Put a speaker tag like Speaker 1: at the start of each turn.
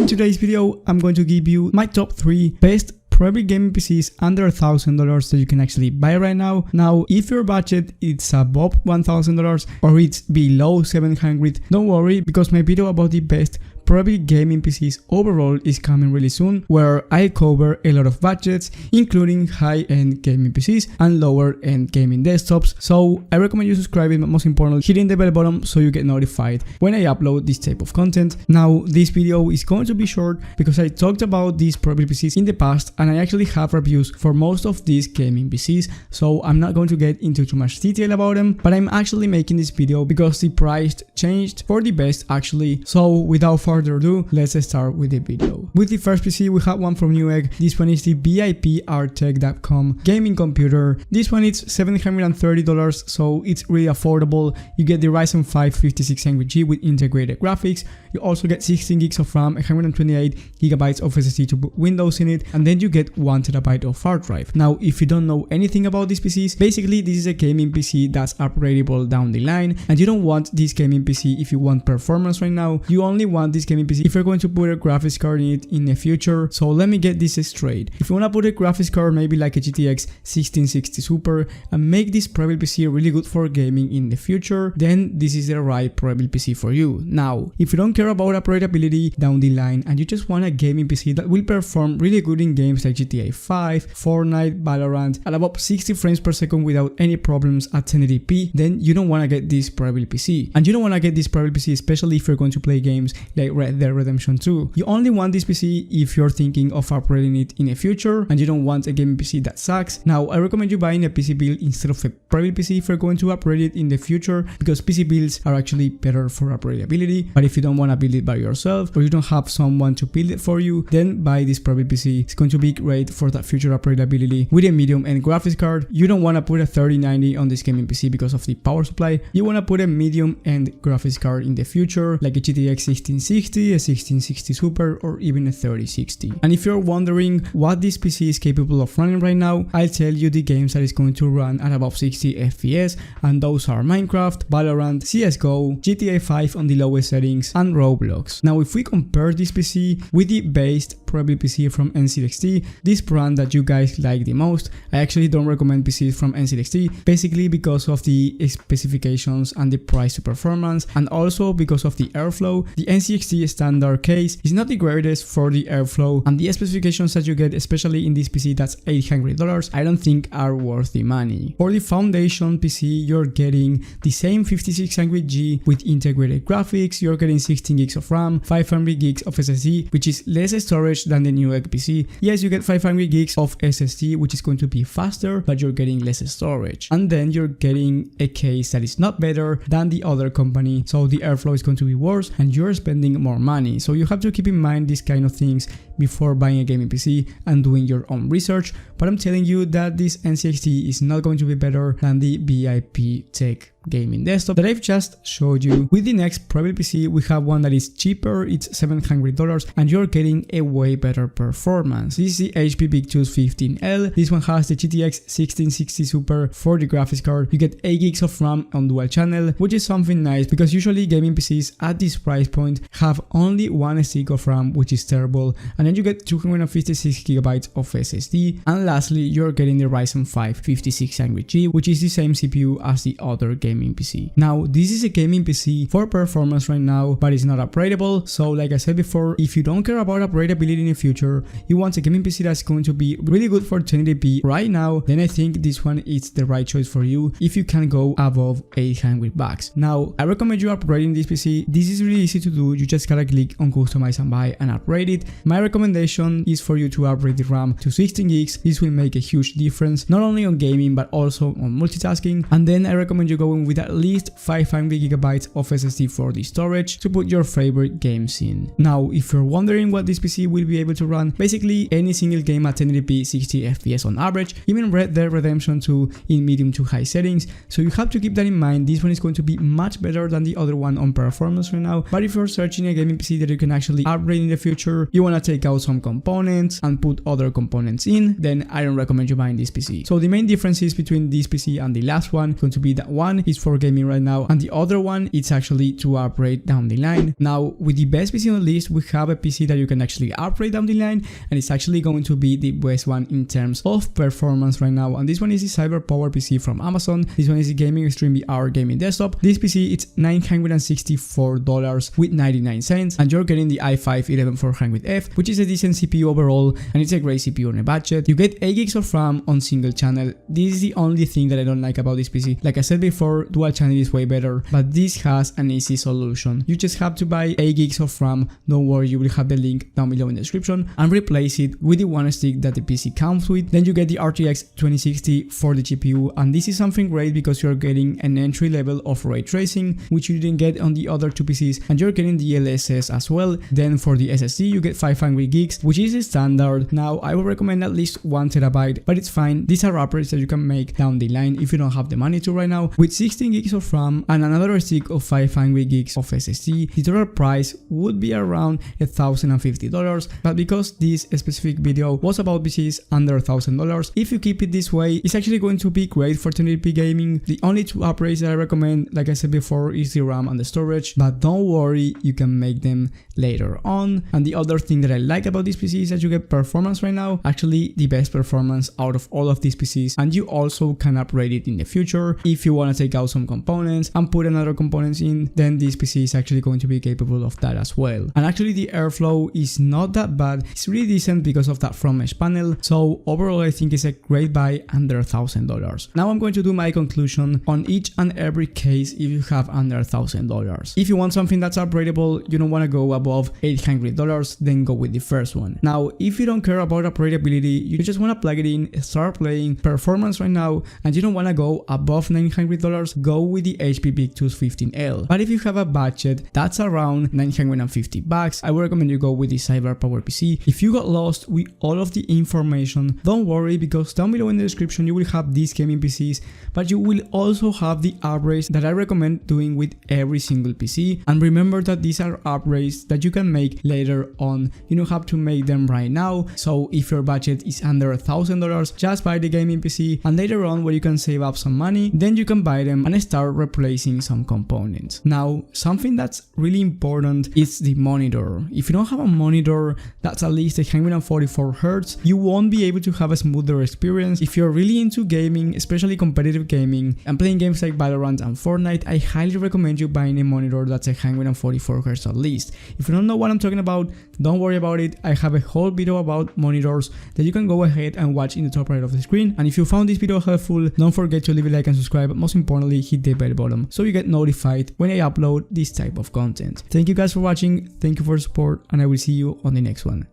Speaker 1: today's video, I'm going to give you my top 3 best Prebuilt gaming PCs under $1,000 that you can actually buy right now. Now, if your budget is above $1,000 or it's below $700, don't worry, because my video about the best Prebuilt gaming PCs overall is coming really soon, where I cover a lot of budgets, including high-end gaming PCs and lower-end gaming desktops. So I recommend you subscribing, but most importantly, hitting the bell button so you get notified when I upload this type of content. Now, this video is going to be short because I talked about these Prebuilt PCs in the past, and I actually have reviews for most of these gaming PCs, so I'm not going to get into too much detail about them, but I'm actually making this video because the price changed for the best actually. So without further ado, let's start with the video. With the first PC, we have one from Newegg. This one is the VIPRTECH gaming computer. This one is $730, so it's really affordable. You get the Ryzen 5 5600G with integrated graphics. You also get 16 gigs of RAM, 128 gigabytes of SSD to put Windows in it, and then you get 1 terabyte of hard drive. Now, if you don't know anything about these PCs, basically this is a gaming PC that's upgradable down the line, and you don't want this gaming PC if you want performance right now. You only want this gaming PC if you're going to put a graphics card in it in the future. So let me get this straight. If you want to put a graphics card, maybe like a GTX 1660 Super, and make this Prebuilt PC really good for gaming in the future, then this is the right Prebuilt PC for you. Now, if you don't care about upgradability down the line and you just want a gaming PC that will perform really good in games like GTA 5, Fortnite, Valorant at about 60 frames per second without any problems at 1080p, then you don't want to get this Prebuilt PC. And you don't want to get this Prebuilt PC especially if you're going to play games like Red Dead Redemption 2. You only want this PC if you're thinking of upgrading it in the future and you don't want a gaming PC that sucks. Now, I recommend you buying a PC build instead of a Prebuilt PC if you're going to upgrade it in the future, because PC builds are actually better for upgradability. But if you don't want to build it by yourself or you don't have someone to build it for you, then buy this Prebuilt PC. It's going to be great for that future upgradability with a medium-end graphics card. You don't want to put a 3090 on this gaming PC because of the power supply. You want to put a medium-end graphics card in the future, like a GTX 1660, a 1660 Super, or even a 3060. And if you're wondering what this PC is capable of running right now, I'll tell you the games that it's going to run at above 60 FPS, and those are Minecraft, Valorant, CSGO, GTA 5 on the lowest settings, and Roblox. Now, if we compare this PC with the based Prebuilt PC from NCRXD, this brand that you guys like the most, I actually don't recommend PCs from NCRXD, basically because of the specifications and the price to performance, and also because of the airflow. The NCRXD standard case is not the greatest for the airflow, and the specifications that you get, especially in this PC that's $800, I don't think are worth the money. For the foundation PC, you're getting the same 5600G with integrated graphics. You're getting 16 gigs of RAM, 500 gigs of SSD, which is less storage than the Newegg PC. Yes, you get 500 gigs of SSD, which is going to be faster, but you're getting less storage. And then you're getting a case that is not better than the other company, so the airflow is going to be worse and you're spending more money. So you have to keep in mind these kind of things before buying a gaming PC and doing your own research. But I'm telling you that this NCRXD is not going to be better than the VIPRTECH gaming desktop that I've just showed you. With the next Prebuilt PC, we have one that is cheaper. It's $700 and you're getting a way better performance. This is the HP VicTools 15L. This one has the GTX 1660 Super for the graphics card. You get 8 gigs of RAM on dual channel, which is something nice because usually gaming PCs at this price point have only 1 stick of RAM, which is terrible, and then you get 256 gigabytes of SSD. And lastly, you're getting the Ryzen 5 5600G, which is the same CPU as the other gaming PC. Now, this is a gaming PC for performance right now, but it's not upgradable. So like I said before, if you don't care about upgradability in the future, you want a gaming PC that's going to be really good for 1080p right now, then I think this one is the right choice for you if you can go above $800. Now, I recommend you upgrading this PC. This is really easy to do. You just gotta click on customize and buy and upgrade it. My recommendation is for you to upgrade the RAM to 16 gigs. This will make a huge difference, not only on gaming, but also on multitasking. And then I recommend you going with at least 500 gigabytes of SSD for the storage to put your favorite games in. Now, if you're wondering what this PC will be able to run, basically any single game at 1080p 60 FPS on average, even Red Dead Redemption 2 in medium to high settings. So you have to keep that in mind. This one is going to be much better than the other one on performance right now. But if you're searching a gaming PC that you can actually upgrade in the future, you want to take out some components and put other components in, then I don't recommend you buying this PC. So the main differences between this PC and the last one is going to be that one is for gaming right now, and the other one it's actually to upgrade down the line. Now with the best PC on the list, we have a PC that you can actually upgrade down the line, and it's actually going to be the best one in terms of performance right now, and this one is the CyberPowerPC from Amazon. This one is the Gaming Extreme VR gaming desktop. This PC it's $964.99, and you're getting the i5-11400F, which is a decent CPU overall, and it's a great CPU on a budget. You get 8 gigs of RAM on single channel. This is the only thing that I don't like about this PC. Like I said before, dual channel is way better, but this has an easy solution. You just have to buy 8 gigs of RAM. Don't worry, you will have the link down below in the description, and replace it with the one stick that the PC comes with. Then you get the RTX 2060 for the GPU, and this is something great because you're getting an entry level of ray tracing, which you didn't get on the other two PCs, and you're getting the DLSS as well. Then for the SSD, you get 500 gigs, which is standard. Now I would recommend at least 1 terabyte, but it's fine. These are upgrades that you can make down the line if you don't have the money to right now. With 16 gigs of RAM and another stick of 500 gigs of SSD, the total price would be around $1,050, but because this specific video was about PCs under $1,000, if you keep it this way, it's actually going to be great for 1080p gaming. The only two upgrades that I recommend, like I said before, is the RAM and the storage, but don't worry, you can make them later on. And the other thing that I like about this PC is that you get performance right now, actually the best performance out of all of these PCs, and you also can upgrade it in the future. If you want to take out some components and put another components in, then this PC is actually going to be capable of that as well. And actually the airflow is not that bad, it's really decent because of that front mesh panel, so overall I think it's a great buy under $1,000. Now I'm going to do my conclusion on each and every case if you have under $1,000. If you want something that's upgradable, you don't want to go above $800, then go with the first one. Now if you don't care about upgradability, you just want to plug it in, start playing performance right now, and you don't want to go above $900, go with the HP Victus 15L. But if you have a budget that's around $950, I would recommend you go with the CyberPowerPC. If you got lost with all of the information, don't worry, because down below in the description you will have these gaming PCs, but you will also have the upgrades that I recommend doing with every single PC. And remember that these are upgrades that you can make later on, you don't have to make them right now. So if your budget is under $1,000, just buy the gaming PC, and later on when you can save up some money, then you can buy them and start replacing some components. Now something that's really important is the monitor. If you don't have a monitor that's at least 144 Hz, you won't be able to have a smoother experience. If you're really into gaming, especially competitive gaming, and playing games like Valorant and Fortnite, I highly recommend you buying a monitor that's 144 Hz at least. If you don't know what I'm talking about, don't worry about it. I have a whole video about monitors that you can go ahead and watch in the top right of the screen. And if you found this video helpful, don't forget to leave a like and subscribe, but most importantly hit the bell button so you get notified when I upload this type of content. Thank you guys for watching, thank you for your support, and I will see you on the next one.